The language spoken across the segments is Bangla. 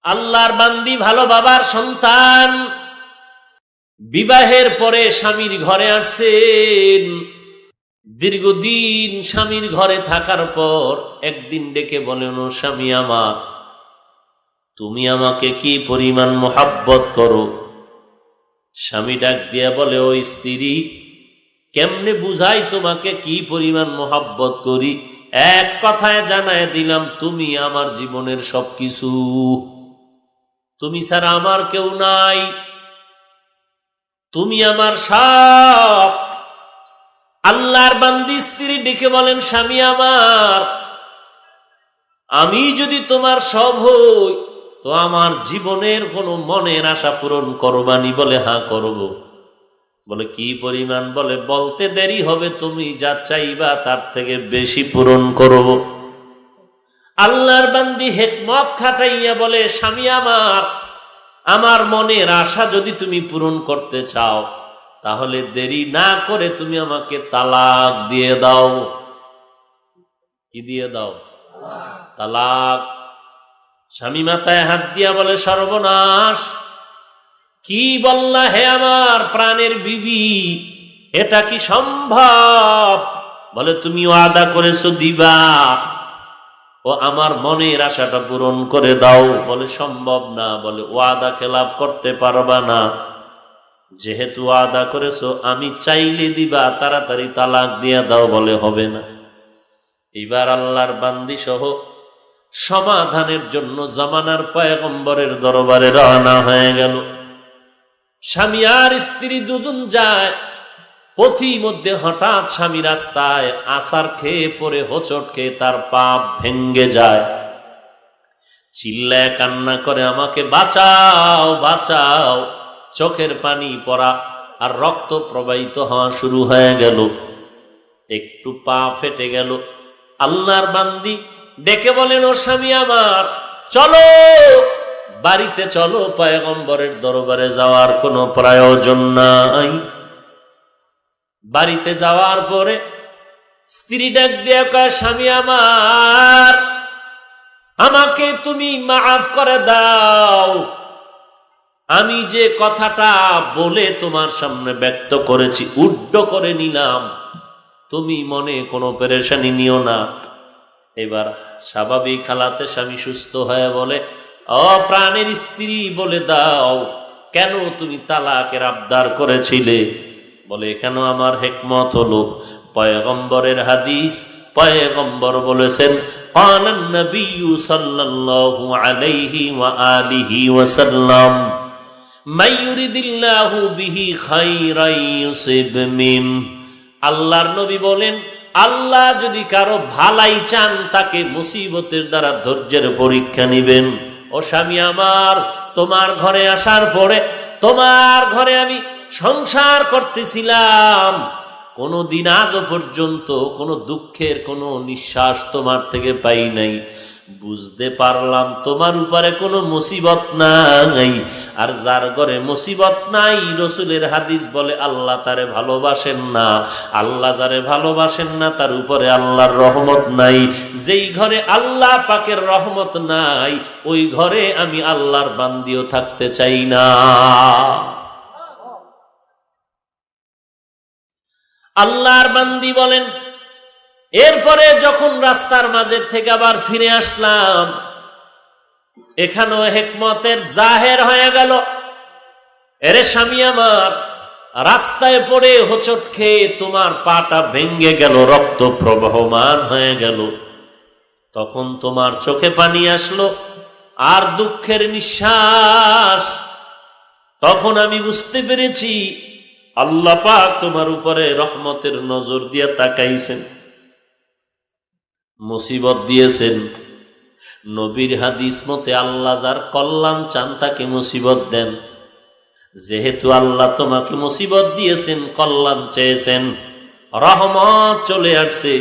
আল্লাহর বান্দি, ভালো বাবার সন্তান, বিবাহের পরে স্বামীর ঘরে আসছেন। দীর্ঘদিন স্বামীর ঘরে থাকার পর একদিন ডেকে বলেন, ও স্বামী আমার, তুমি আমাকে কি পরিমাণ মোহাব্বত করো? স্বামী ডাক দিয়া বলে, ও স্ত্রী, কেমনে বুঝাই তোমাকে কি পরিমাণ মোহাব্বত করি? এক কথায় জানায় দিলাম, তুমি আমার জীবনের সবকিছু, তুমি ছাড়া আমার কেউ নাই, তুমি আমার সব। আল্লাহর বান্দি স্ত্রী ডেকে বলেন, স্বামী আমার, আমি যদি তোমার সব হই তো আমার জীবনের কোনো মনের আশা পূরণ করবানি? বলে, হ্যাঁ করব। বলে, কি পরিমাণ? বলে, বলতে দেরি হবে, তুমি যা চাইবা তার থেকে বেশি পূরণ করব। আল্লাহর বান্দি হিকমত খাটাইয়া বলে, স্বামী আমার, আমার মনের আশা যদি তুমি পূরণ করতে চাও তাহলে দেরি না করে তুমি আমাকে তালাক দিয়ে দাও। কি দিয়ে দাও? তালাক। স্বামী মাথায় হাত দিয়া বলে, সর্বনাশ, কি বললা হে আমার প্রাণের বিবি, এটা কি সম্ভব? বলে, তুমি ওয়াদা করেছো দিবা, ও আমার মনের আশাটা পূরণ করে দাও। বলে, সম্ভব না। বলে, ওয়াদা খেলাপ করতে পারবা না, যেহেতু ওয়াদা করেছো আমি চাইলে দিবা, তাড়াতাড়ি তালাক দিয়া দাও। বলে, হবে না। এবার আল্লাহর বান্দি সহ সমাধানের জন্য জামানার পয়গম্বরের দরবারে রওনা হয়ে গেল। স্বামী আর স্ত্রী দুজন যায়। পথি মধ্যে হঠাৎ স্বামী রাস্তায় আছাড় খেয়ে পড়ে হোঁচট খেয়ে তার পা ভেঙ্গে যায়। চিল্লায় কান্না করে, আমাকে বাঁচাও, বাঁচাও। চোখের পানি পড়া আর রক্ত প্রবাহিত হওয়া শুরু হয়ে গেল। একটু পা ফেটে গেল। আল্লাহর বান্দি ডেকে বলেন, ও স্বামী আমার, চলো বাড়িতে চলো, পয়গম্বরের দরবারে যাওয়ার কোনো প্রয়োজন নাই। বাড়িতে যাওয়ার পরে স্ত্রী ডাক দিয়ে কয়, স্বামী আমার, আমাকে তুমি মাফ করে দাও। আমি যে কথাটা বলে তোমার সামনে ব্যক্ত করেছি, উড্ড করে নিলাম, তুমি মনে কোনো পেরেশানি নিও না। এবার স্বাভাবিক হালাতে স্বামী সুস্থ হয়ে বলে, ও প্রাণের স্ত্রী, বলে দাও, কেন তুমি তালাকের আবদার করেছিলে? বলে, এখানে আমার হিকমত হলো, পয়গম্বরের হাদিস, পয়গম্বর বলেছেন, ক্বালান নবিয়্যু সাল্লাল্লাহু আলাইহি ওয়া আলিহি ওয়াসাল্লাম, মান ইউরিদিল্লাহু বিহি খায়রান ইউসিব মিন। আল্লাহর নবী বলেন, আল্লাহ যদি কারো ভালাই চান তাকে মুসিবতের দ্বারা ধৈর্যের পরীক্ষা নিবেন। ও স্বামী আমার, তোমার ঘরে আসার পরে তোমার ঘরে আমি সংসার করতেছিলাম, কোনোদিন আজও পর্যন্ত কোনো দুঃখের কোনো নিঃশ্বাস তোমার থেকে পাই নাই। বুঝতে পারলাম তোমার উপরে কোনো মুসিবত নাই। আর যার ঘরে মুসিবত নাই, রসুলের হাদিস বলে, আল্লাহ তারে ভালোবাসেন না। আল্লাহ যারে ভালোবাসেন না তার উপরে আল্লাহর রহমত নাই। যেই ঘরে আল্লাহ পাকের রহমত নাই, ওই ঘরে আমি আল্লাহর বান্দিও থাকতে চাই না। আল্লাহর বান্দি বলেন, এরপরে যখন রাস্তার মাঝে থেকে আবার ফিরে আসলাম, এখানেও হিকমতের জাহের হয়ে গেল। এরে স্বামী আমার, রাস্তায় পড়ে হোঁচট খেয়ে তোমার পাটা ভেঙ্গে গেল, রক্ত প্রবাহমান হয়ে গেল। তখন তোমার চোখে পানি আসলো আর দুঃখের নিঃশ্বাস। তখন আমি বুঝতে পেরেছি আল্লাহ পাক তোমার উপরে রহমতের নজর দিয়ে তাকাইছেন, মুসিবত দিয়েছেন। নবীর হাদিস মতে আল্লাহ যার কল্যাণ চান তাকে মুসিবত দেন। যেহেতু আল্লাহ তোমাকে মুসিবত দিয়েছেন, কল্যাণ চেয়েছেন, রহমত চলে আসছে,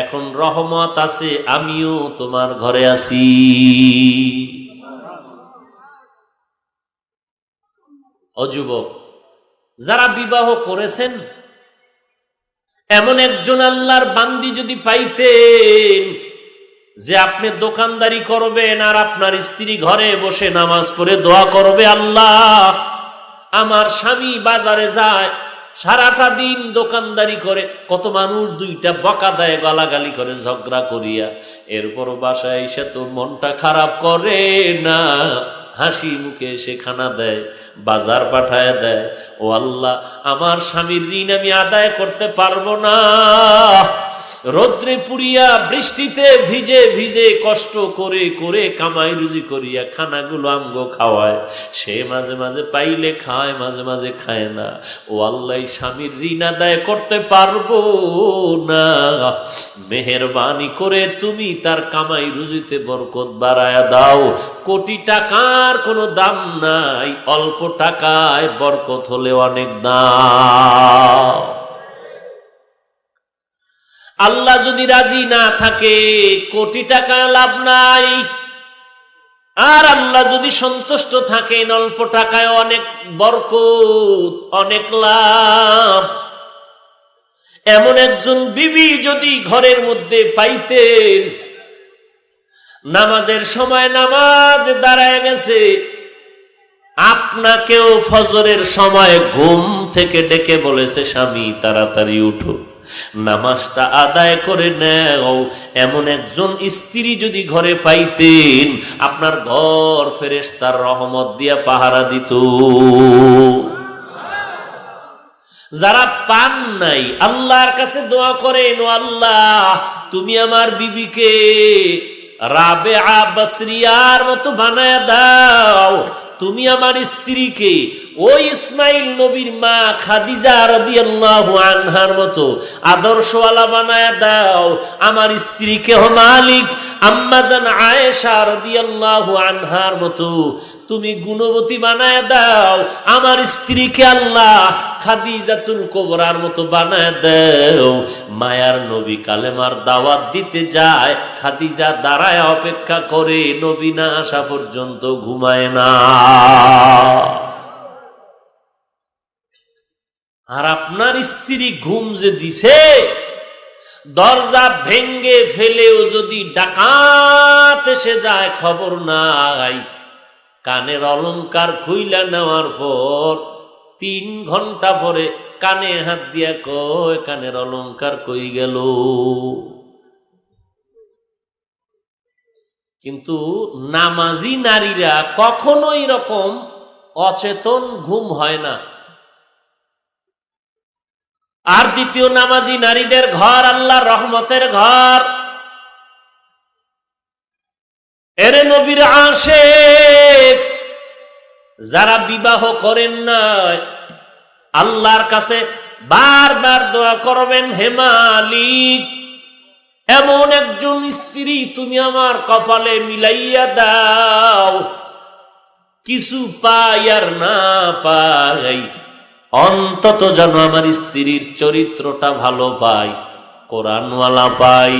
এখন রহমত আছে, আমিও তোমার ঘরে আছি। ও যুবক, যারা বিবাহ করেছেন, এমন একজন আল্লাহর বান্দি যদি পাইতেন যে আপনি দোকানদারি করবেন আর আপনার স্ত্রী ঘরে বসে নামাজ পড়ে দোয়া করবে, আল্লাহ আমার স্বামী বাজারে যায়, সারাটা দিন দোকানদারি করে, কত মানুষ দুইটা বকা দেয়, গালাগালি করে, ঝগড়া করিয়া, এরপর বাসায় এসে তো মনটা খারাপ করে না, হাসি মুখে এসে খানা দেয়, বাজার পাঠায় দেয়। ও আল্লাহ, আমার স্বামীর ঋণ আমি আদায় করতে পারবো না, রৌদ্রে পুড়িয়া বৃষ্টিতে ভিজে ভিজে কষ্ট করে করে কামাই রুজি করিয়া খানাগুলো আমগো খাওয়ায়, সে মাঝে মাঝে পাইলে খায়, মাঝে মাঝে খায় না। ও আল্লাহ, স্বামীর ঋণ আদায় করতে পারবো না, মেহেরবানি করে তুমি তার কামাই রুজিতে বরকত বাড়ায়া দাও। কোটি টাকার কোনো দাম নাই, অল্প টাকায় বরকত হলে অনেক দাম। আল্লাহ যদি রাজি না থাকে, কোটি টাকা লাভ নাই। আর আল্লাহ যদি সন্তুষ্ট থাকেন, অল্প টাকায় অনেক বরকত, অনেক লাভ। এমন একজন বিবি যদি ঘরের মধ্যে পাইতেন, নামাজের সময় নামাজ দাঁড়ায় গেছে, আপনাকেও ফজরের সময় ঘুম থেকে ডেকে বলেছে, স্বামী তাড়াতাড়ি উঠো, নামাজটা আদায় করে নেও, এমন একজন স্ত্রী যদি ঘরে পাইতেন, আপনার ঘর ফেরেশতার রহমত দিয়া পাহারা দিত। যারা পান নাই, আল্লাহর কাছে দোয়া করেন, ও আল্লাহ তুমি আমার বিবিকে রাবেয়া বসরিয়ার মতো বানায় দাও, তুমি আমার স্ত্রীকে ওই ইসমাইল নবীর মা খাদিজা রাদিয়াল্লাহু আনহার মতো আদর্শওয়ালা বানায় দাও, আমার স্ত্রীকে মালিক আম্মাজান আয়েশা রাদিয়াল্লাহু আনহার মতো তুমি গুণবতী বানায় দাও, আমার স্ত্রীকে আল্লাহ খাদিজাতুল কুবরার মতো বানায় দাও। মায়ার নবী কালেমার দাওয়াত দিতে যায়, খাদিজা দাঁড়ায় অপেক্ষা করে, নবী না আসা পর্যন্ত ঘুমায় না। আর আপনার স্ত্রী ঘুম যে দিছে, দরজা ভেঙ্গে ফেলেও যদি ডাকাত এসে যায় খবর নাই, কানের অলংকার খুইলা নেওয়ার পর 3 ঘন্টা পরে কানে হাত দিয়া কয়, কানের অলংকার কই গেল? কিন্তু নামাজি নারীরা কখনোই এরকম অচেতন ঘুম হয় না। আর দ্বিতীয়, নামাজি নারীদের ঘর আল্লাহর রহমতের ঘর। এরে নবীর আশিক যারা বিবাহ করেন না, আল্লাহর কাছে বারবার দোয়া করবেন, হে মালিক এমন একজন স্ত্রী তুমি আমার কপালে মিলাইয়া দাও, কিছু পাই আর না পাই, অন্তত যেন আমার স্ত্রীর চরিত্রটা ভালো পাই, কোরআনওয়ালা পাই,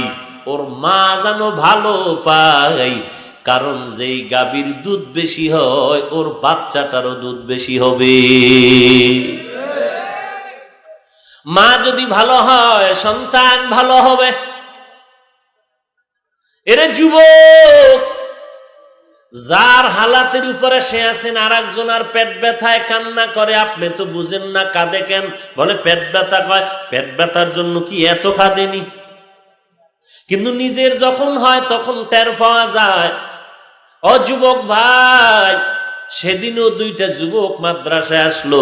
ওর মা যেন ভালো পাই। কারণ যেই গাভীর দুধ বেশি হয়, ওর বাচ্চাটারও দুধ বেশি হবে। মা যদি ভালো হয়, সন্তান ভালো হবে। এরে যুবক, যার হালাতের উপরে সে আছেন, আর একজন আর পেট ব্যথায় কান্না করে, আপনি তো বুঝেন না কাঁদে কেন, বলে পেট ব্যথা, কয় পেট ব্যথার জন্য কি এত কাঁদেনি? কিন্তু নিজের যখন হয় তখন টের পাওয়া যায়। ও যুবক ভাই, সেদিনও 2টা যুবক মাদ্রাসায় আসলো,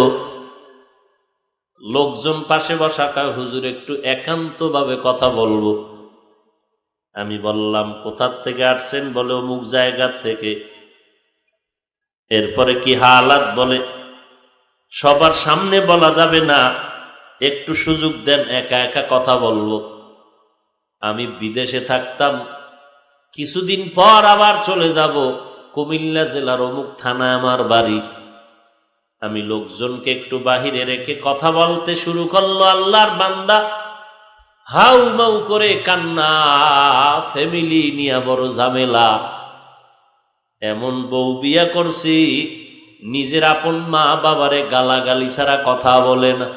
লোকজন পাশে বসা, কয় হুজুর একটু একান্ত ভাবে কথা বলবো। আমি বললাম কোথার থেকে আসছেন? বলে অমুক জায়গা থেকে। এরপরে কি হালাত? বলে সবার সামনে বলা যাবে না, একটু সুযোগ দেন, একা একা কথা বলবো। আমি বিদেশে থাকতাম, কিছুদিন পর আবার চলে যাব, কুমিল্লা জেলার অমুক থানায় আমার বাড়ি। আমি লোকজনকে একটু বাহিরে রেখে কথা বলতে শুরু করলো। আল্লাহর বান্দা হাউ মাউ করে কান্না, ফ্যামিলি নিয়ে বড় ঝামেলা। এমন বউ বিয়া করছি, নিজের আপন মা বাবারে গালাগালি ছাড়া কথা বলে না।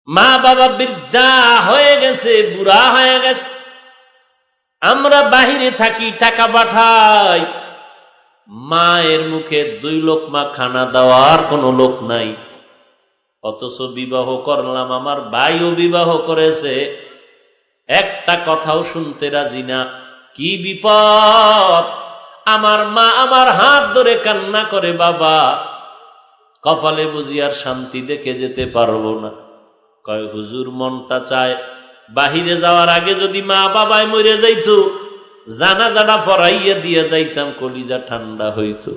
মা বাবা বৃদ্ধা হয়ে গেছে, বুড়া হয়ে গেছে, আমরা বাহিরে থাকি, টাকা পাঠাই, মায়ের মুখে 2 লোকমা খানা দেওয়ার কোনো লোক নাই। অথচ বিবাহ করলাম, আমার ভাইও বিবাহ করেছে, একটা কথাও শুনতে রাজি না। কি বিপদ! আমার মা আমার হাত ধরে কান্না করে, বাবা কপালে বুঝি আর শান্তি দেখে যেতে পারবো না। কয় হুজুর মনটা চায় বাহিরে যাওয়ার আগে যদি মা বাবায় মরে যাইতো, জানাজাটা পড়াইয়া দিয়ে যাইতাম, কলিজা ঠান্ডা হইতো।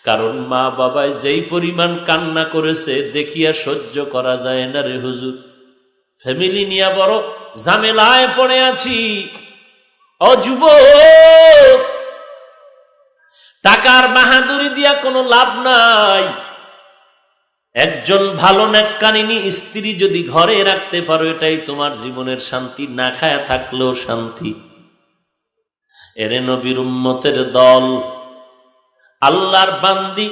কারণ মা বাবায় যেই পরিমাণ কান্না করেছে দেখিয়া সহ্য করা যায় না রে হুজুর। ফ্যামিলি নিয়ে বড় ঝামেলায় পড়ে আছি। ও যুবক, টাকার বাহাদুরি দিয়া কোনো লাভ নাই। একজন ভালো নেককারিনী স্ত্রী যদি ঘরে রাখতে পারো, এটাই তোমার জীবনের শান্তি, না খায়া থাকলেও শান্তি। এরে নবীর উম্মতের দল, আল্লাহর বান্দি,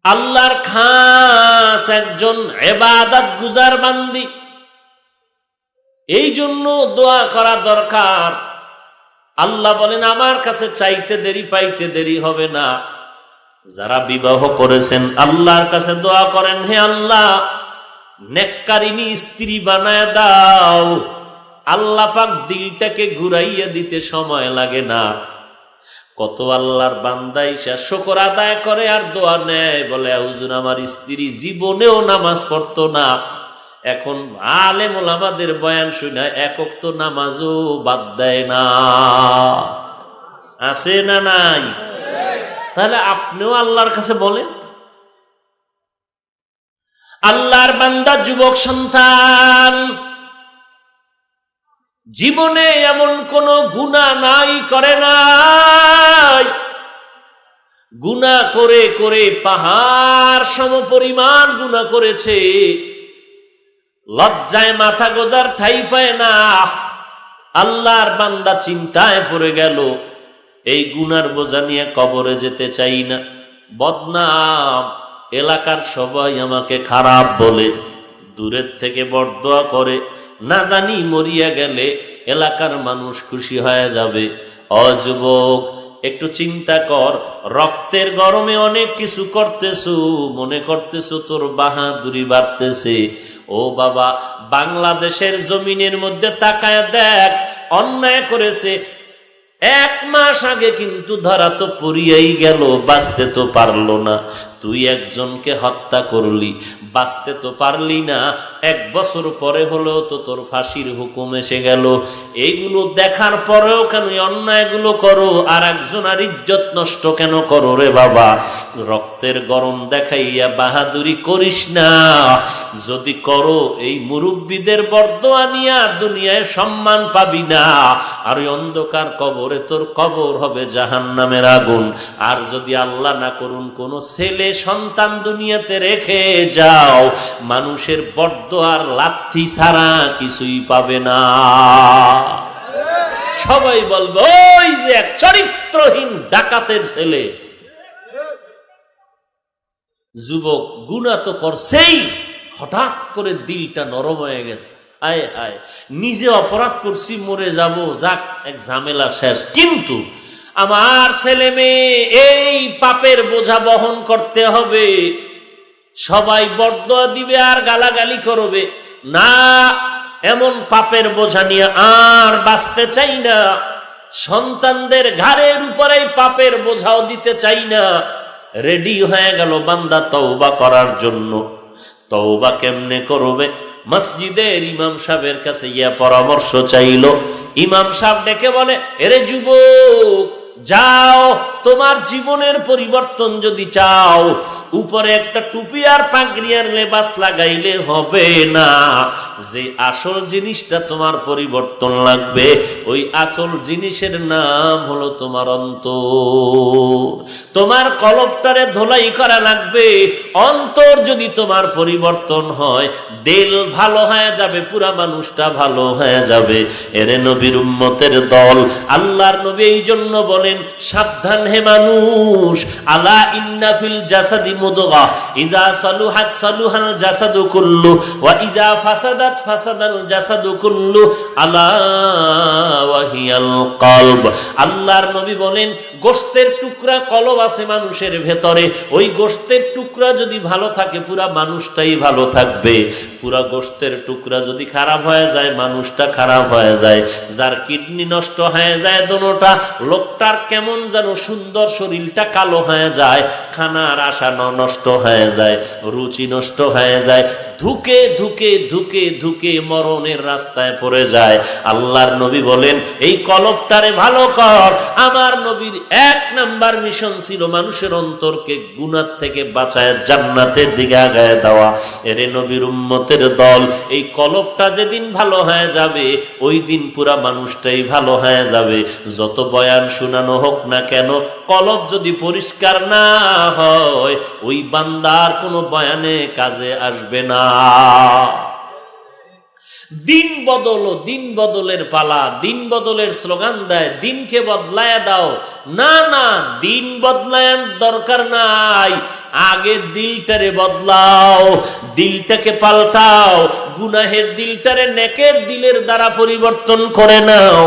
আল্লাহর খাস একজন ইবাদত গুজার বান্দি। এই জন্য দোয়া করা দরকার। আল্লাহ বলেন আমার কাছে চাইতে দেরি পাইতে দেরি হবে না। যারা বিবাহ করেছেন আল্লাহর কাছে দোয়া করেন, হে আল্লাহ নেককারিনী স্ত্রী বানায় দাও। আল্লাহ পাক দিলটাকে ঘুরাইয়া দিতে সময় লাগে না। কত আল্লাহর বান্দা ইসা শুকর আদায় করে আর দোয়া নেয়, বলে হুজুর আমার স্ত্রী জীবনেও নামাজ পড়তো না, এখন আলেম ওলামাদের বয়ান শুনে এক ওয়াক্ত নামাজও বাদ দেয় না। আছে না নাই? তাহলে আপনিও আল্লাহর কাছে বলেন। আল্লাহর বান্দা যুবক সন্তান, জীবনে এমন কোন গুনাহ নাই করে নাই, গুনাহ করে করে পাহাড় সমপরিমাণ গুনাহ করেছে, লজ্জায় মাথা গোজার ঠাই পায় না। আল্লাহর বান্দা চিন্তায় পড়ে গেল, এই গুনার বোঝা নিয়ে কবরে যেতে চাই না, বদনাম, এলাকার সবাই আমাকে খারাপ বলে, দূরের থেকে বরদোয়া করে, না জানি মরিয়া গেলে এলাকার মানুষ খুশি হয়ে যাবে। অযুবক, একটু চিন্তা কর, রক্তের গরমে অনেক কিছু করতেছো, মনে করতেছো তোর বাহাদুরি বাড়তেছে। ও বাবা, বাংলাদেশের জমিনের মধ্যে তাকায় দেখ, অন্যায় করেছে 1 মাস আগে কিন্তু ধরা তো পড়িয়াই গেল, বাঁচতে তো পারলো না। তুই একজনকে হত্যা করলি, বাঁচতে তো পারলি না, 1 বছর পরে হলেও তো তোর ফাঁসির হুকুম এসে গেল। এইগুলো দেখার পরেও কেন অন্যায়গুলো করো, আর একজনের ইজ্জত নষ্ট কেন করো রে বাবা? রক্তের গরম দেখাইয়া বাহাদুরি করিস না। যদি করো, এই মুরব্বীদের বরদোয়া নিয়া দুনিয়ায় সম্মান পাবি না, আর ওই অন্ধকার কবরে তোর কবর হবে জাহান্নামের আগুন। আর যদি আল্লাহ না করুন কোনো ছেলে সন্তান দুনিয়াতে রেখে যাও, মানুষের বরদোয়ার লাথি ছাড়া কিছুই পাবে না। সবাই বলবে ওই যে এক চরিত্রহীন ডাকাতের ছেলে। যুবক, গুনাহ তো করছেই, হঠাৎ করে দিলটা নরম হয়ে গেছে। আয় আয়, নিজে অপরাধ করছি, মরে যাব, যাক এক ঝামেলা শেষ। কিন্তু আমার ছেলে মেয়ে এই পাপের বোঝা বহন করতে হবে। সবাই বরদোয়া দিবে আর গালাগালি করবে, না, এমন পাপের বোঝা নিয়ে আর বাঁচতে চাই না। সন্তানদের ঘাড়ের উপরে পাপের বোঝাও দিতে চাই না। রেডি হয়ে গেল বান্দা তওবা করার জন্য। তওবা কেমনে করবে? মসজিদের ইমাম সাহেবের কাছে গিয়া পরামর্শ চাইল। ইমাম সাহেব ডেকে বলে, এরে যুবক, যাও, তোমার জীবনের পরিবর্তন যদি চাও, উপরে একটা টুপি আর পাগড়িয়ার লেবাস লাগাইলে হবে না। যে আসল জিনিসটা তোমার পরিবর্তন লাগবে, ওই আসল জিনিসের নাম হলো তোমার অন্তর। তোমার কলবটারে ধোলাই করা লাগবে। অন্তর যদি তোমার পরিবর্তন হয়, দিল ভালো হয়ে যাবে, পুরা মানুষটা ভালো হয়ে যাবে। এরে নবীর উম্মতের দল, আল্লাহর নবী এই জন্য বলে বলেন, সাবধান হে মানুষ, আলা ইন্না ফিল জাসাদি মুদগাহ ইজা সালুহাত সালুহাল জাসাদু কুল্লু ওয়া ইজা ফাসাদাত ফাসাদাল জাসাদু কুল্লু আলা ওয়া হিয়াল কলব। আল্লাহর নবী বলেন, গোশতের টুকরা কলব আছে মানুষের ভেতরে, ওই গোশতের টুকরা যদি ভালো থাকে পুরা মানুষটাই ভালো থাকবে। পুরা গোশতের টুকরা যদি খারাপ হয়ে যায় মানুষটা খারাপ হয়ে যায়। যার কিডনি নষ্ট হয়ে যায় দোনোটা, লোকটার কেমন যেন সুন্দর শরীরটা কালো হয়ে যায়, খানার আশা নষ্ট হয়ে যায়, রুচি নষ্ট হয়ে যায়, ধুকে ধুকে ধুকে ধুকে মরণের রাস্তায় পড়ে যায়। আল্লাহর নবী বলেন, এই কলবটারে ভালো কর। আমার নবীর 1 নাম্বার মিশন ছিল মানুষের অন্তরকে গুনাহ থেকে বাঁচায় জান্নাতের দিকে আগায় দেওয়া। এরে নবীর উম্মতের দল, এই কলবটা যেদিন ভালো হয়ে যাবে ওই দিন পুরা মানুষটাই ভালো হয়ে যাবে। যত বয়ান শোনানো হোক না কেন, কলব যদি পরিষ্কার না হয় ওই বান্দার কোনো বয়ানে কাজে আসবে না। দিন বদল, দিন বদলের পালা, দিন বদলের স্লোগান দেয়, দিনকে বদলায় দাও। না না, দিন বদলায় দরকার নাই, আগে দিলটারে বদলাও, দিলটাকে পাল্টাও। গুনাহের দিলটারে নেকের দিলের দ্বারা পরিবর্তন করে নাও।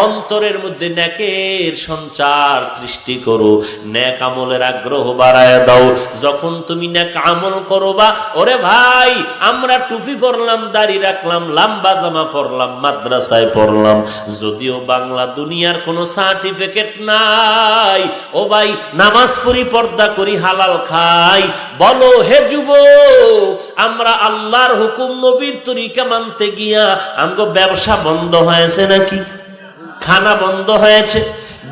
অন্তরের মধ্যে নেকের সঞ্চার সৃষ্টি করো, নেক আমলের আগ্রহ বাড়ায় দাও। যখন তুমি নেক আমল করবা, ওরে ভাই আমরা টুপি পরলাম, দাড়ি রাখলাম, লম্বা জামা পরলাম, মাদ্রাসায় পড়লাম, যদিও বাংলা দুনিয়ার কোনো সার্টিফিকেট নাই, ও ভাই নামাজ পড়ি, পর্দা করি, হালাল খাই। বলো হে যুবক, আমরা আল্লাহর হুকুম নবীর তরিকা মানতে গিয়া আমগো ব্যবসা বন্ধ হয়েছে নাকি? খানা বন্ধ হয়েছে,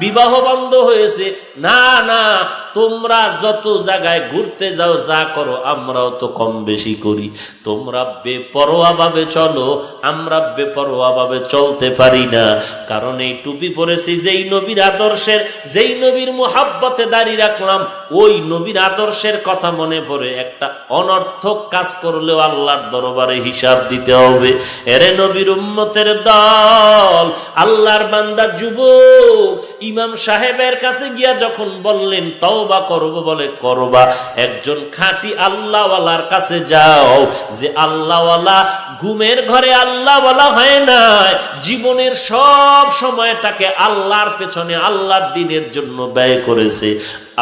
বিবাহ বন্ধ হয়েছে? না না, তোমরা যত জায়গায় ঘুরতে যাও, যা করো আমরাও তো কম বেশি করি। তোমরা বেপরোয়া ভাবে চলো, আমরা বেপরোয়া ভাবে চলতে পারি না। কারণ এই টুপি পরেছি যেই নবীর আদর্শের, যেই নবীর মুহাব্বতে দাঁড়িয়ে রাখলাম, ওই নবীর আদর্শের কথা মনে পড়ে একটা অনর্থক কাজ করলেও আল্লাহর দরবারে হিসাব দিতে হবে। এরে নবীর উম্মতের দল, আল্লাহর বান্দা যুবক ইমাম সাহেবের কাছে গিয়া যখন বললেন তওবা করব, বলে করবা। একজন খাঁটি আল্লাহওয়ালার কাছে যাও, যে আল্লাহওয়ালা ঘুমের ঘরে আল্লাহওয়ালা হয় না, জীবনের সব সময়টাকে আল্লাহর পেছনে, আল্লাহর দ্বীনের জন্য ব্যয় করেছে।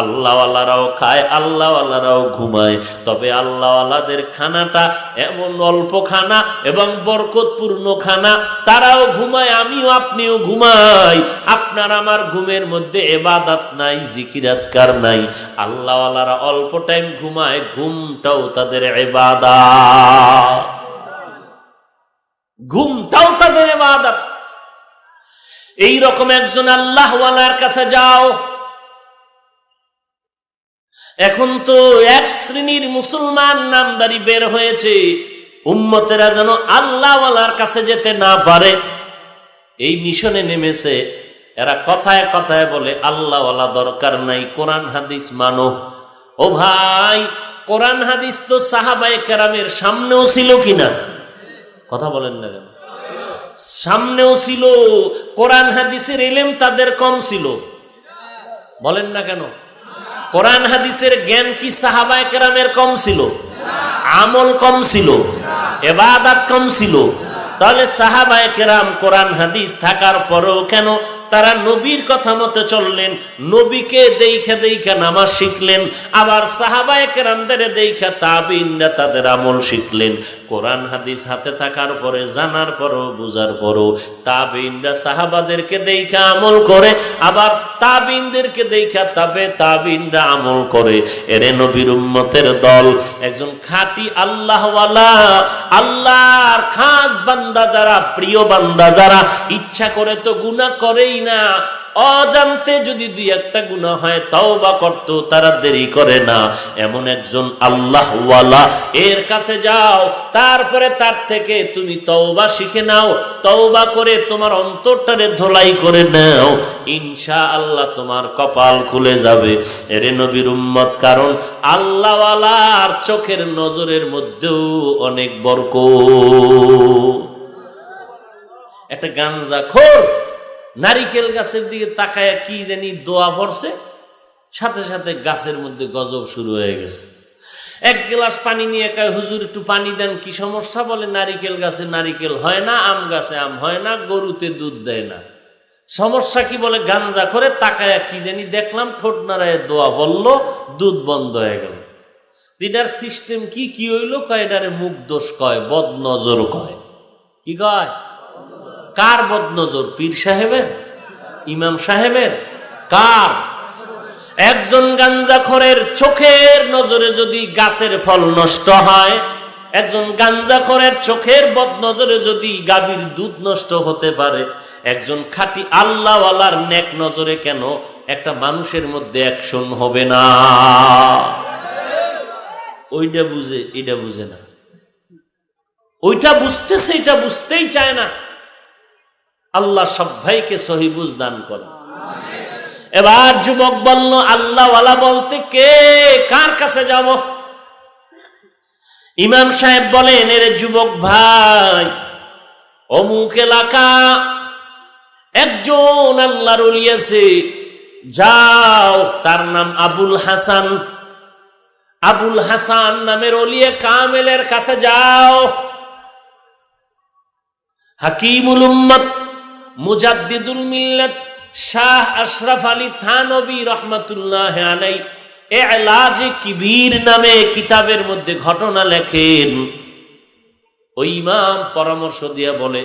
আল্লাহওয়ালারাও খায়, আল্লাহওয়ালারাও ঘুমায়, তবে আল্লাহওয়ালাদের খানাটা এমন অল্প খানা এবং বরকতপূর্ণ খানা। তারাও ঘুমায়, আমিও আপনিও ঘুমাই। আপনার আমার ঘুমের মধ্যে ইবাদত নাই, জিকির আজকার নাই। আল্লাহওয়ালারা অল্প টাইম ঘুমায়, ঘুমটাও তাদের ইবাদত, ঘুমটাও তাদের ইবাদত। এই রকম একজন আল্লাহওয়ালার কাছে যাও। এখন তো এক শ্রেণীর মুসলমান নামদারি বের হয়েছে, উম্মতেরা যেন আল্লাহওয়ালার কাছে যেতে না পারে এই মিশনে নেমেছে। এরা কথায় কথায় বলে আল্লাহওয়ালা দরকার নাই, কোরআন হাদিস মানো। ও ভাই, কোরআন হাদিস তো সাহাবায়ে কেরামের সামনেও ছিল কিনা? কথা বলেন না কেন? সামনেও ছিল। কোরআন হাদিসের ইলম তাদের কম ছিল? বলেন না কেন? কোরআন হাদিসের জ্ঞান কি সাহাবায়ে কেরামের কম ছিল? আমল কম ছিল? ইবাদত কম ছিল? তাহলে সাহাবায়ে কেরাম কোরআন হাদিস থাকার পরেও কেন তারা নবীর কথা মতো চললেন? নবীকে দেখে দেখে নামাজ শিখলেন, আবার সাহাবায়ে কেরামদের দেখে তাবিঈনরা তাদের আমল শিখলেন। কোরআন হাদিস হাতে থাকার পরে, জানার পরও, বুঝার পরও তাবিঈনরা সাহাবাদেরকে দেখে আমল করে, আবার তাবিঈনদেরকে দেখে তাবিঈনরা আমল করে। এরে নবীর উম্মতের দল, একজন খাঁটি আল্লাহওয়ালা, আল্লাহর খাস বান্দা যারা, প্রিয় বান্দা যারা, ইচ্ছা করে তো গুনাহ করেই না, অজান্তে যদি দুই একটা গুনাহ হয় তওবা করতে তারা দেরি করে না। এমন একজন আল্লাহওয়ালা এর কাছে যাও, তারপরে তার থেকে তুমি তওবা শিখে নাও, তওবা করে তোমার অন্তরটারে ধোলাই করে নাও, ইনশাআল্লাহ তোমার কপাল খুলে যাবে। এরে নবীর উম্মত, কারণ আল্লাহওয়ালার চোখের নজরের মধ্যেও অনেক বরকত। একটা গাঞ্জাখোর নারিকেল গাছের দিকে তাকায় কি জানি দোয়া পড়ছে, সাথে সাথে গাছের মধ্যে গজব শুরু হয়ে গেছে। এক গ্লাস পানি নিয়ে কয়, হুজুর একটু পানি দেন, কি সমস্যা? বলে, নারিকেল গাছে নারিকেল হয় না, আম গাছে আম হয় না, গরুতে দুধ দেয় না। সমস্যা কি? বলে, গাঞ্জা করে তাকায় কি জানি দেখলাম, ঠোঁট নাড়ায় দোয়া বলল, দুধ বন্ধ হয়ে গেল। এটার সিস্টেম কি কি হইল? কয়, এটারে মুখ দোষ কয়, বদনজর কয়। কি কয়? কার বদনজর? পীর সাহেবের, ইমাম সাহেবের, কার? একজন গাঞ্জাখোরের চোখের নজরে যদি গাছের ফল নষ্ট হয়, একজন গাঞ্জাখোরের চোখের বদনজরে যদি গাভীর দুধ নষ্ট হতে পারে, একজন খাঁটি আল্লাহওয়ালার নেক নজরে কেন একটা মানুষের মধ্যে অ্যাকশন হবে না? ওইটা বুঝে, এটা বুঝে না। ওইটা বুঝতেছে, এটা বুঝতেই চায় না। আল্লাহ সব ভাইকে সহি বুঝ দান করে। এবার যুবক বলল, আল্লাহওয়ালা বলতে কে? কার কাছে যাব? ইমাম সাহেব বলেন, এর যুবক ভাই, অমুক এলাকা একজন আল্লাহর ওলি আছে, যাও, তার নাম আবুল হাসান। আবুল হাসান নামের ওলিয়ে কামেলের কাছে যাও। হাকিমুল উম্মত মুজাদ্দিদুল মিল্লাত শাহ আশরাফ আলী থানবী রহমাতুল্লাহ আলাইহি ইলাজে কিবির নামে কিতাবের মধ্যে ঘটনা লেখেন। ওই ইমাম পরামর্শ দিয়ে বলে,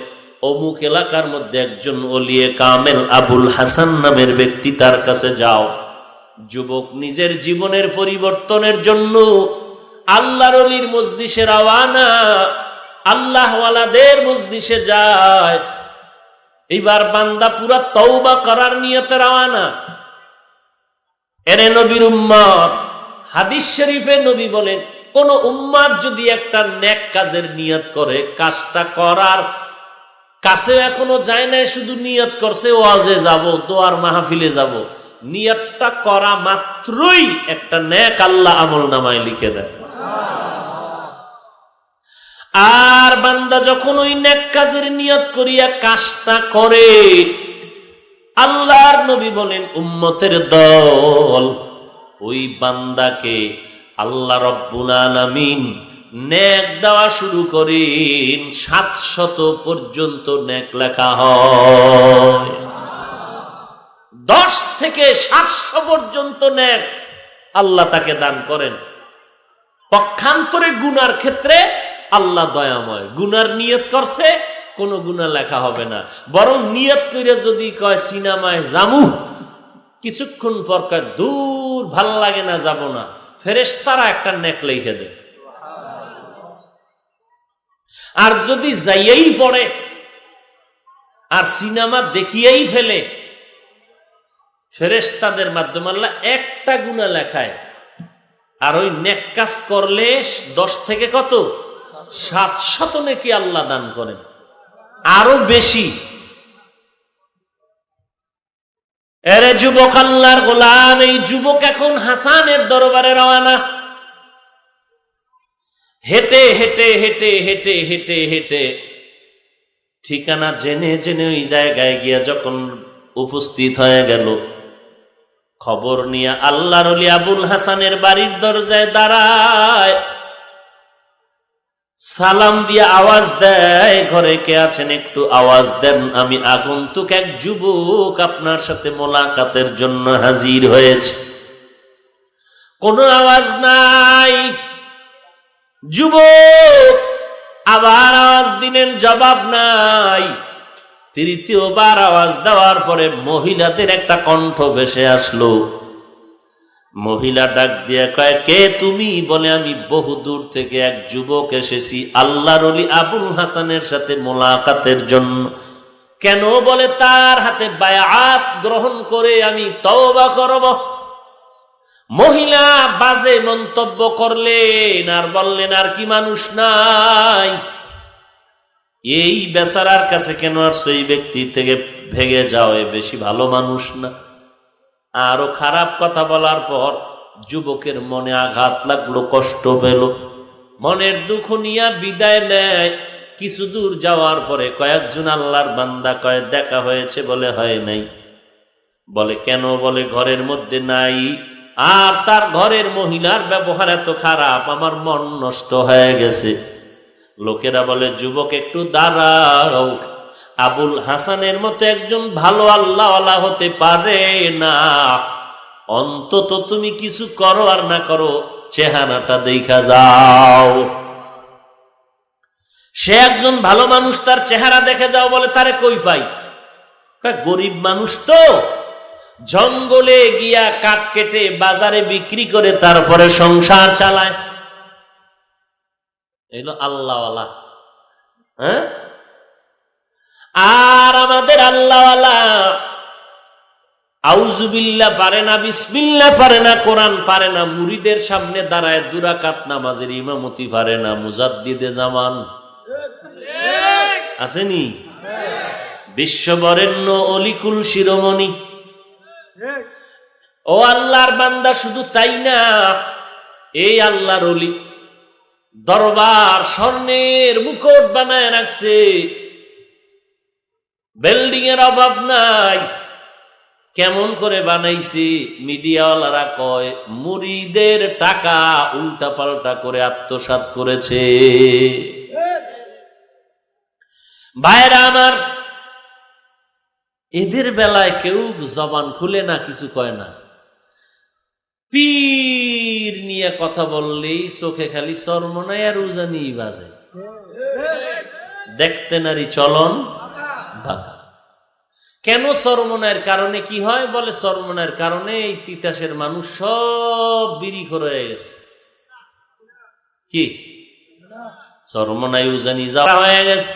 অমুক এলাকার মধ্যে একজন ওলিয়ে কামেল আবুল হাসান নামের ব্যক্তি, তার কাছে যাও। যুবক নিজের জীবনের পরিবর্তনের জন্য আল্লাহর ওলির মজলিসে রওয়ানা, আল্লাহওয়ালাদের মজলিসে যায়। এইবার বান্দা পুরা তওবা করার নিয়তে রওয়ানা। এরে নবীর উম্মত, হাদিস শরীফে নবী বলেন, কোন উম্মত যদি একটা নেক কাজের নিয়ত করে, কাজটা করার কাছে এখনো যায় না, শুধু নিয়ত করছে ওয়াজে যাব, দোয়ার মাহফিলে যাব, নিয়তটা করা মাত্রই একটা নেক আল্লাহ আমলনামায় লিখে দেয়। আর বান্দা যখন ওই নেক কাজের নিয়ত করিয়া কাজটা করে, আল্লাহর নবী বলেন, উম্মতের দল ওই বান্দাকে আল্লাহ রব্বুল আলামিন নেক দেওয়া শুরু করেন, 700 পর্যন্ত নেক লেখা হয়। 10 থেকে 700 পর্যন্ত নেক আল্লাহ তাকে দান করেন। পক্ষান্তরে গুনার ক্ষেত্রে আল্লাহ দয়াময়, গুনার নিয়ত করছে, কোন গুনাহ লেখা হবে না। বরং নিয়ত করে যদি কয় সিনেমায় যামু, কিছুক্ষণ পর কয় দূর ভাল লাগে না, যাব না, ফেরেশতারা একটা নেক লিখে দেয়। আর যদি যাইয়েই পড়ে আর সিনেমা দেখিয়েই ফেলে, ফেরেশতাদের মাধ্যমে আল্লাহ একটা গুনাহ লেখায়। আর ওই নেক কাজ করলে 10 থেকে কত 700 নেকি আল্লাহ দান করেন, আরো বেশি। এরে যুবক আল্লাহর গোলাম, এই যুবক এখন হাসানের দরবারে রওনা। হেঁটে হেঁটে হেঁটে হেঁটে হেঁটে হেঁটে ঠিকানা জেনে জেনে ওই জায়গায় গিয়া যখন উপস্থিত হয়ে গেল, খবর নিয়ে আল্লাহর ওলি আবুল হাসানের বাড়ির দরজায় দাঁড়ায়, সালাম দিয়ে আওয়াজ দেয়, ঘরে কে আছেন একটু আওয়াজ দেন, আমি আগন্তুক এক যুবক আপনার সাথে মোলাকাতের জন্য হাজির হয়েছে। কোনো আওয়াজ নাই। যুবক আবার আওয়াজ দিলেন, জবাব নাই। তৃতীয়বার আওয়াজ দেওয়ার পরে মহিলাদের একটা কণ্ঠ ভেসে আসলো। মহিলা ডাক দিয়ে কয়, কে তুমি? বলে, আমি বহু দূর থেকে এক যুবক এসেছি আল্লাহর ওলি আবুল হাসানের সাথে মোলাকাতের জন্য। কেন? বলে, তার হাতে বায়াত গ্রহণ করে আমি তওবা করব। মহিলা বাজে মন্তব্য করলেন আর বললেন, আর কি মানুষ নাই? এই বেচারার কাছে কেন আসছো? এই ব্যক্তির থেকে ভেগে যাও, এ বেশি ভালো মানুষ না। আরো খারাপ কথা বলার পর যুবকের মনে আঘাত লাগলো, কষ্ট পেল, মনের দুঃখ নিয়ে বিদায় নেয়। কিছু দূর যাওয়ার পরে কয়েকজন আল্লাহর বান্দা কয় দেখা হয়েছে, বলে হয় নাই। বলে কেন? বলে ঘরের মধ্যে নাই। আর তার ঘরের মহিলার ব্যবহার এত খারাপ, আমার মন নষ্ট হয়ে গেছে। লোকেরা বলে যুবক একটু দাঁড়াও, আবুল হাসানের মতো একজন ভালো আল্লাহওয়ালা হতে পারে না, অন্তত তুমি কিছু করো আর না করো চেহারাটা দেখা যাও। সে একজন ভালো মানুষ, তার চেহারা দেখে যাও। বলে তারে কই পাই? গরিব মানুষ তো, জঙ্গলে গিয়া কাঠ কেটে বাজারে বিক্রি করে তারপরে সংসার চালায়। এগুলো আল্লাহওয়ালা। হ্যাঁ, আর আমাদের আল্লাহওয়ালা আউযুবিল্লাহ পারে না, বিসমিল্লাহ পারে না, কোরআন পারে না, মুরিদের সামনে দাঁড়ায় দুরাকাত নামাজের ইমামতি পারে না। মুজাদ্দিদে জামান আসেনি? বিশ্ববরেণ্য অলিকুল শিরোমণি। ও আল্লাহর বান্দা, শুধু তাই না, এই আল্লাহর ওলি দরবার স্বর্ণের মুকুট বানায় রাখছে, বিল্ডিং এর অভাব নাই। কেমন করে বানাইছি? মিডিয়াওয়ালারা কয় মুরিদের টাকা উল্টা পাল্টা করে আত্মসাৎ করেছে। ভাইরা আমার, এদের বেলায় কেউ জবান খুলে না, কিছু কয় না। পীর নিয়ে কথা বললেই চোখে খালি চরমনাই আর উজানি বাজে, দেখতে নারী চলন বাঁকা। কেন? চরমনায়ের কারণে কি হয়? বলে চরমনায়ের কারণে এই তিতাসের মানুষ সব বিড়িখোর হয়ে গেছে। কি? চরমনাই উজানি যাওয়া হয়ে গেছে।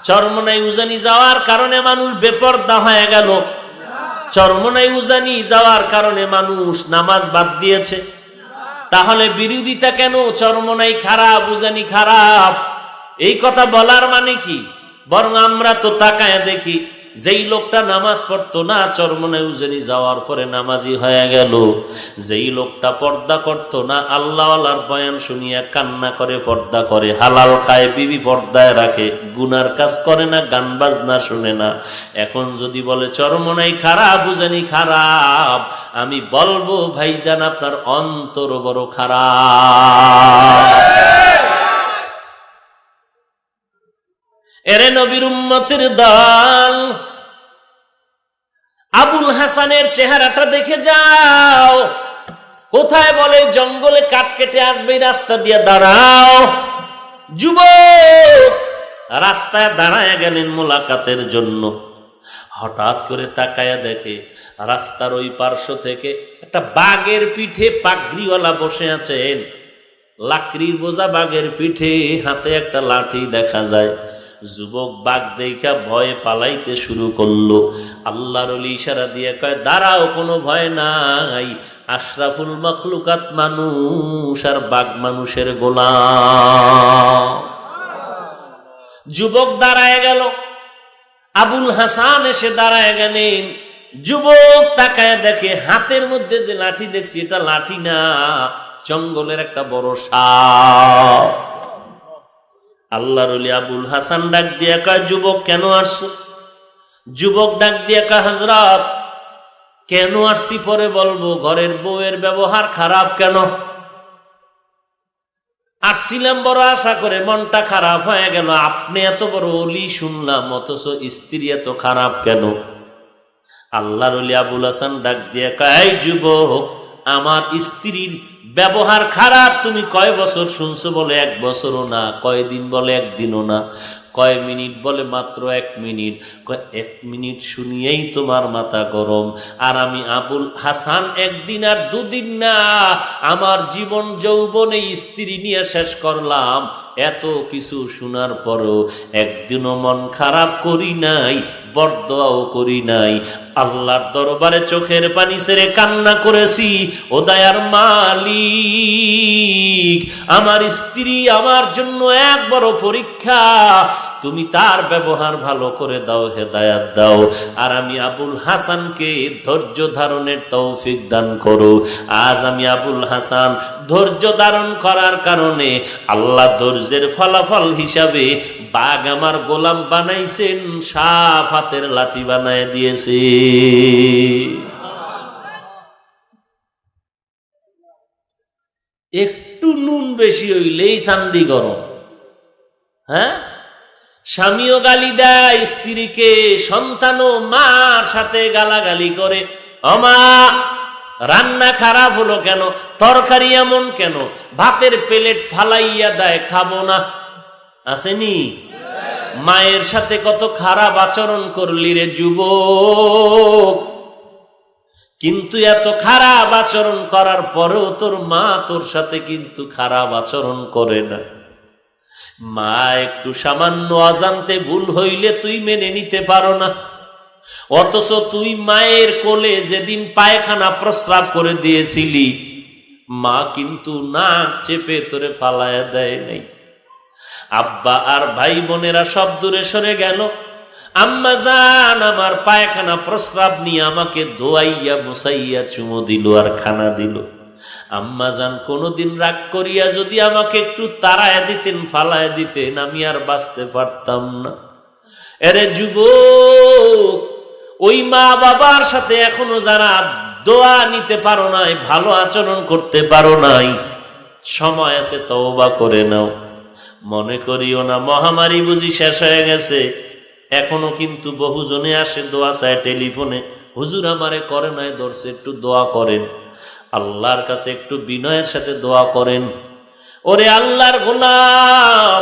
চরমনাই উজানি যাওয়ার কারণে মানুষ বেপরদা হয়ে গেল। চরমনাই উজানি যাওয়ার কারণে মানুষ নামাজ বাদ দিয়েছে। তাহলে বিরোধিতা কেন? চরমনাই খারাপ, উজানি খারাপ, এই কথা বলার মানে কি? বরং আমরা তো তাকায় দেখি, যেই লোকটা নামাজ পড়তো না চরমনাই উজানি যাওয়ার পরে নামাজি হয়ে গেল। যেই লোকটা পর্দা করতো না, আল্লাহওয়ালার বয়ান শুনিয়া কান্না করে পর্দা করে, হালাল খায়, বিবি পর্দায় রাখে, গুনার কাজ করে না, গান বাজনা শুনে না। এখন যদি বলে চরমনাই খারাপ, উজানি খারাপ, আমি বলবো ভাইজান আপনার অন্তর বড় খারাপ। এরে নবীর উম্মতের দল, আবুল হাসানের চেহারাটা দেখে যাও। কোথায়? বলে জঙ্গলে কাঠ কেটে আসবে, রাস্তা দিয়ে দাঁড়াও। যুবক রাস্তায় দাঁড়ায় গেলেন মোলাকাতের জন্য। হঠাৎ করে তাকায়া দেখে রাস্তার ওই পার্শ্ব থেকে একটা বাঘের পিঠে পাগড়িওয়ালা বসে আছেন। লাকড়ির বোঝা বাঘের পিঠে, হাতে একটা লাঠি দেখা যায়। যুবক বাঘ দেখা ভয়ে পালাইতে শুরু করলো। আল্লাহর ওলি ইশারা দিয়ে কয় দাঁড়াও, কোনো ভয় নাই, আশরাফুল মাখলুকাত মানুষ, আর বাঘ মানুষের গোলাম। যুবক দাঁড়ায় গেল, আবুল হাসান এসে দাঁড়ায় গেলেন। যুবক তাকায় দেখে হাতের মধ্যে যে লাঠি দেখছি, এটা লাঠি না, জঙ্গলের একটা বড় সাপ। আল্লাহর ওলি আবুল হাসান ডাক দিয়া কয় যুবক কেন আসছো? যুবক ডাক দিয়া কয় হযরত কেন আসছি পরে বলবো, ঘরের বউয়ের ব্যবহার খারাপ। কেন? আসছিলাম বড় আশা করে, মনটা খারাপ হয়ে গেল। আপনি এত বড় ওলি শুনলাম, অথচ স্ত্রী এত খারাপ কেন? আল্লাহর ওলি আবুল হাসান ডাক দিয়া কয় এই যুবক, আমার স্ত্রীর ব্যবহার খারাপ তুমি কয় বছর শুনছো? বলে 1 বছরও না। কয়দিন? বলে 1 দিনও না। কয় মিনিট? বলে মাত্র 1 মিনিট। কয় 1 মিনিট শুনিয়েই তোমার মাথা গরম? আর আমি আবুল হাসান 1 দিন আর 2 দিন না, আমার জীবন যৌবনে স্ত্রী নিয়ে শেষ করলাম। এত কিছু শোনার পরও একদিনও মন খারাপ করি নাই, বরদোয়াও করি নাই। আল্লাহর দরবারে চোখের পানি ছেড়ে কান্না করেছি, ও দয়ার মালিক, আমার স্ত্রী আমার জন্য এক বড় পরীক্ষা। তুমি তার ব্যবহার ভালো করে দাও, হেদায়াত দাও। আর আমি আবুল হাসানকে ধৈর্য ধারণের তৌফিক দান করো। আজ আমি আবুল হাসান ধৈর্য ধারণ করার কারণে আল্লাহ ধৈর্যের ফলাফল হিসাবে বাঘ আমার গোলাম বানাইছেন, সাপ হাতের লাঠি বানায় দিয়েছে। একটু নুন বেশি হইলেই চান্দি গরম। হ্যাঁ, স্বামীও গালি দেয় স্ত্রীকে, সন্তানও মার সাথে গালাগালি করে, অমা রান্না খারাপ হলো কেন, তরকারি এমন কেন, ভাতের প্লেট ফালাইয়া দেয়, খাবো না। আসেনি? মায়ের সাথে কত খারাপ আচরণ করলি রে যুবক, কিন্তু এত খারাপ আচরণ করার পরেও তোর মা তোর সাথে কিন্তু খারাপ আচরণ করে না। মা একটু সামান্য অজান্তে ভুল হইলে তুই মেনে নিতে পারো না, অথচ তুই মায়ের কোলে যেদিন পায়খানা প্রস্রাব করে দিয়েছিলি, মা কিন্তু নাক চেপে তোরে ফালায়া দেয় নাই। আব্বা আর ভাই বোনেরা সব দূরে সরে গেল, আম্মা জান আমার পায়খানা প্রস্রাব নিয়ে আমাকে দোয়াইয়া মুসাইয়া চুমো দিল আর খানা দিল। আম্মা জান কোনোদিন রাগ করিয়া যদি আমাকে একটু তাড়ায় দিতেন, ফালায় দিতেন, আমি আর বাঁচতে পারতাম না। এরে যুবক, ওই মা বাবার সাথে এখনো যারা দোয়া নিতে পারো নাই, ভালো আচরণ করতে পারো নাই, সময় আছে, তওবা করে নাও। মনে করিও না মহামারী বুঝি শেষ হয়ে গেছে। এখনো কিন্তু বহুজনে আসে দোয়া চায় টেলিফোনে, হুজুর আমারে করে নাই ধরছে, একটু দোয়া করেন। আল্লাহর কাছে একটু বিনয়ের সাথে দোয়া করেন। ওরে আল্লাহর গোলাম,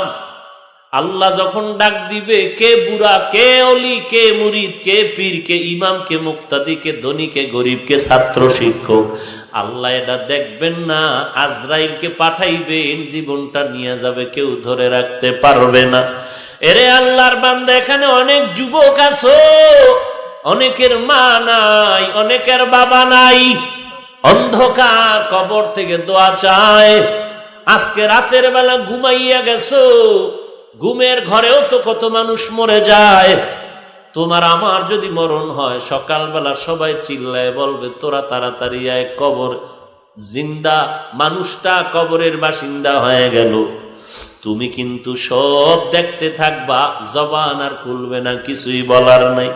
আল্লাহ যখন ডাক দিবে, কে বুড়া, কে অলি, কে মুরিদ, কে পীর, কে ইমাম, কে মুক্তাদি, কে ধনী, কে গরিব, কে ছাত্র শিক্ষক, আল্লাহ এটা দেখবেন না, আজরাইলকে পাঠাইবেন, জীবনটা নিয়ে যাবে, কেউ ধরে রাখতে পারবে না। এরে আল্লাহর বান্দা, এখানে অনেক যুবক আছো, অনেকের মা নাই, অনেকের বাবা নাই, অন্ধকার কবর থেকে দোয়া চায়। আজকে রাতের বেলা ঘুমাইয়া গেছো, ঘুমের ঘরেও তো কত মানুষ মরে যায়। তোমার আমার যদি মরণ হয়, সকালবেলা সবাই চিল্লায় বলবে, তোরা তাড়াতাড়ি আয়, কবর জিন্দা মানুষটা কবরের বাসিন্দা হয়ে গেল। তুমি কিন্তু সব দেখতে থাকবা, জবান আর খুলবে না, কিছুই বলার নাই।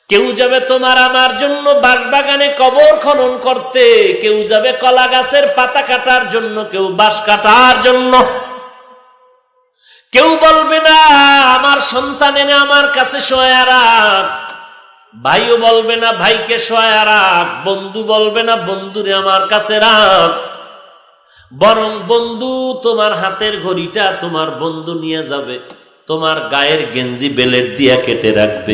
কেউ যাবে তোমার আমার জন্য বাঁশবাগানে কবর খনন করতে, কেউ যাবে কলা গাছের পাতা কাটার জন্য, কেউ বাঁশ কাটার জন্য। কেউ বলবে না আমার সন্তান এনে আমার কাছে শোয়া রাখ, ভাইও বলবে না ভাইকে শোয়া রাখ, বন্ধু বলবে না বন্ধুরে আমার কাছে রাখ, বরং বন্ধু তোমার হাতের ঘড়িটা তোমার বন্ধু নিয়ে যাবে, তোমার গায়ের গেঞ্জি বেলেট দিয়া কেটে রাখবে,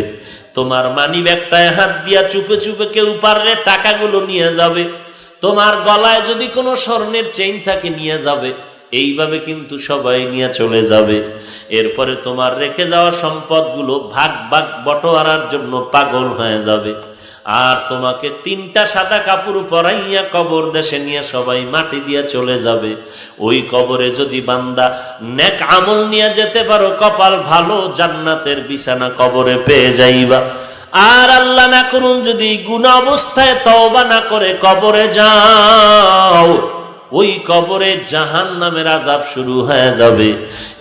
তোমার মানি ব্যাগটায় হাত দিয়া চুপে চুপে কেউ পারলে টাকাগুলো নিয়ে যাবে, তোমার গলায় যদি কোনো স্বর্ণের চেইন থাকে নিয়ে যাবে। এইভাবে কিন্তু সবাই নিয়ে চলে যাবে। এরপরে তোমার রেখে যাওয়া সম্পদগুলো ভাগ ভাগ বটোয়ারার জন্য পাগল হয়ে যাবে। আর তোমাকে 3টা সাদা কাপড় পরাইয়া কবর দেশে নিয়ে সবাই মাটি দিয়ে চলে যাবে। ওই কবরে যদি বান্দা নেক আমল নিয়ে যেতে পারো, কপাল ভালো, জান্নাতের বিছানা কবরে পেয়ে যাইবা। আর আল্লাহ না করুন যদি গুনাহ অবস্থায় তওবা না করে কবরে যাও, ওই কবরে জাহান্নামের আযাব শুরু হয়ে যাবে।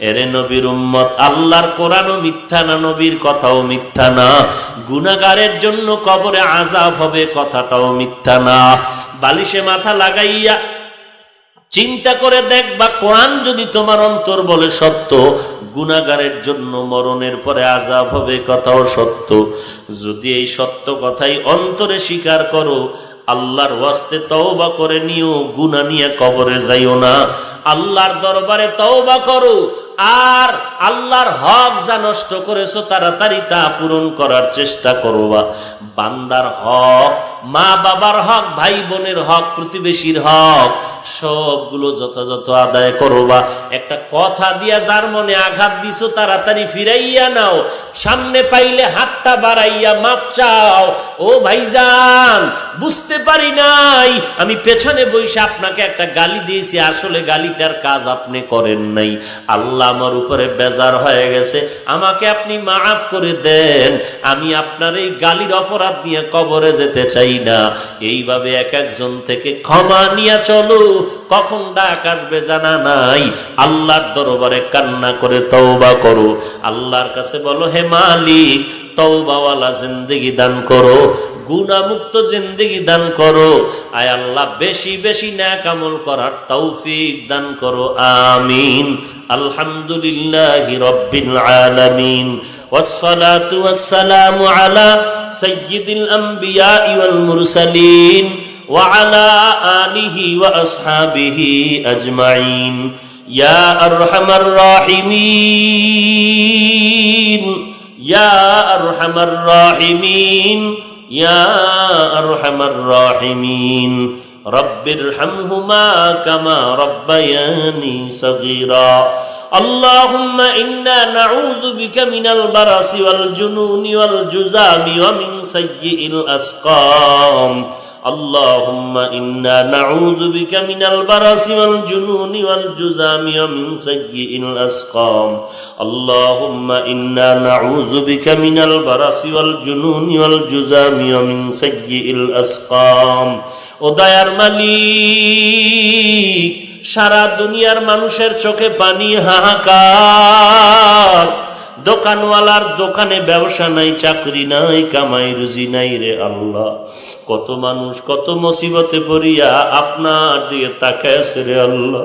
এরে নবীর উম্মত, আল্লাহর কোরআনও মিথ্যা না, নবীর কথাও মিথ্যা না। গুনাহগারের জন্য কবরে আযাব হবে, কথাটাও মিথ্যা না। বালিশে মাথা লাগাইয়া চিন্তা করে দেখবা, কোরআন যদি তোমার অন্তর বলে সত্য, গুনাহগারের জন্য মরণের পরে আযাব হবে, কথাও সত্য। যদি এই সত্য কথাই অন্তরে স্বীকার করো, আল্লাহর ওয়াস্তে তওবা করে নিও, গুনাহ নিয়ে কবরে যাইও না। আল্লাহর দরবারে তওবা করো, আর আল্লাহর হক যা নষ্ট করেছো তাড়াতাড়ি তা পূরণ করার চেষ্টা করবা। বান্দার হক, মা বাবার হক, ভাই বোনের হক, প্রতিবেশীর হক, সবগুলো যথাযথ আদায় করবা। একটা কথা দিয়া যার মনে আঘাত দিছো তাড়াতাড়ি ফিরাইয়া নাও। সামনে পাইলে হাতটা বাড়াইয়া মাপ চাও। ও ভাইজান, বুঝতে পারি নাই, আমি পেছনে বসে আপনাকে একটা গালি দিয়েছি, আসলে গালিটার কাজ আপনি করেন নাই। আল্লাহ আমার উপরে বেজার হয়ে গেছে, আমাকে আপনি মাফ করে দেন, আমি আপনার এই গালির অপরাধ নিয়ে কবরে যেতে চাই না। এইভাবে এক একজন থেকে ক্ষমা নিয়ে চলো, কখন ডাক আসবে জানা নাই। আল্লাহর দরবারে কান্না করে তওবা করো, আল্লাহর কাছে বলো, হে মালিক, তওবাওয়ালা জিন্দেগি দান করো, গুনাহমুক্ত জিন্দেগি দান করো। আয় আল্লাহ, বেশি বেশি নেক আমল করার তৌফিক দান করো, আমিন। আলহামদুলিল্লাহি রাব্বিল আলামিন, ওয়াসসালাতু ওয়াসসালামু আলা সাইয়্যিদিল আমবিয়াই ওয়াল মুরসালিন ওয়া আলা আলিহি ওয়া আসহাবিহি আজমাইন। ইয়া আরহামার রাহিমিন, ইয়া আরহামার রাহিমিন, ইয়া আরহামার রাহিমিন। রব্বিরহামহুমা কামা রব্বায়ানি সগীরা। আল্লাহুম্মা ইন্না নাউযু বিকা মিনাল বারাসি ওয়াল জুনুনি ওয়াল জুযামি ওয়া মিন সাইয়্যিল আসকাম। আল্লাহুম্মা ইন্না নাউযু বিকা মিনাল বারাসি ওয়াল জুনুনি ওয়াল জুযামি ওয়া মিন সাইয়্যিল আসকাম। আল্লাহুম্মা ইন্না নাউযু বিকা মিনাল বারাসি ওয়াল জুনুনি ওয়াল জুযামি ওয়া মিন সাইয়্যিল আসকাম। ও দয়ার মালিক, সারা দুনিয়ার মানুষের চোখে পানি, হাহাকার। দোকানওয়ালার দোকানে ব্যবসা নাই, চাকরি নাই, কামাই রুজি নাই রে আল্লাহ। কত মানুষ কত মুসিবতে পড়িয়া আপনার দিকে তাকাইছে রে আল্লাহ।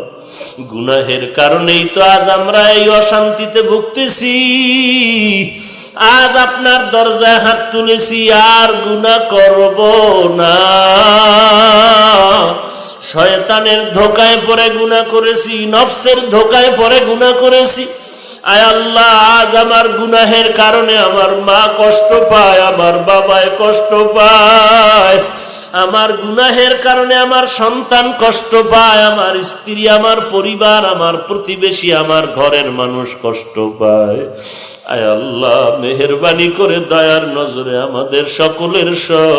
গুনাহের কারণেই তো আজ আমরা এই অশান্তিতে ভুগতেছি। আজ আপনার দরজায় হাত তুলেছি, আর গুনাহ করব না। শয়তানের ধোকায় পড়ে গুনাহ করেছি, নফসের ধোকায় পড়ে গুনাহ করেছি। আয় আল্লাহ, আজ আমার গুনাহের কারণে আমার মা কষ্ট পায়, আমার বাবায় কষ্ট পায়। আমার গুনাহের কারণে আমার সন্তান কষ্ট পায়, আমার স্ত্রী, আমার পরিবার, আমার প্রতিবেশী, আমার ঘরের মানুষ কষ্ট পায়। আয় আল্লাহ, মেহেরবানি করে দয়ার নজরে আমাদের সকলের সব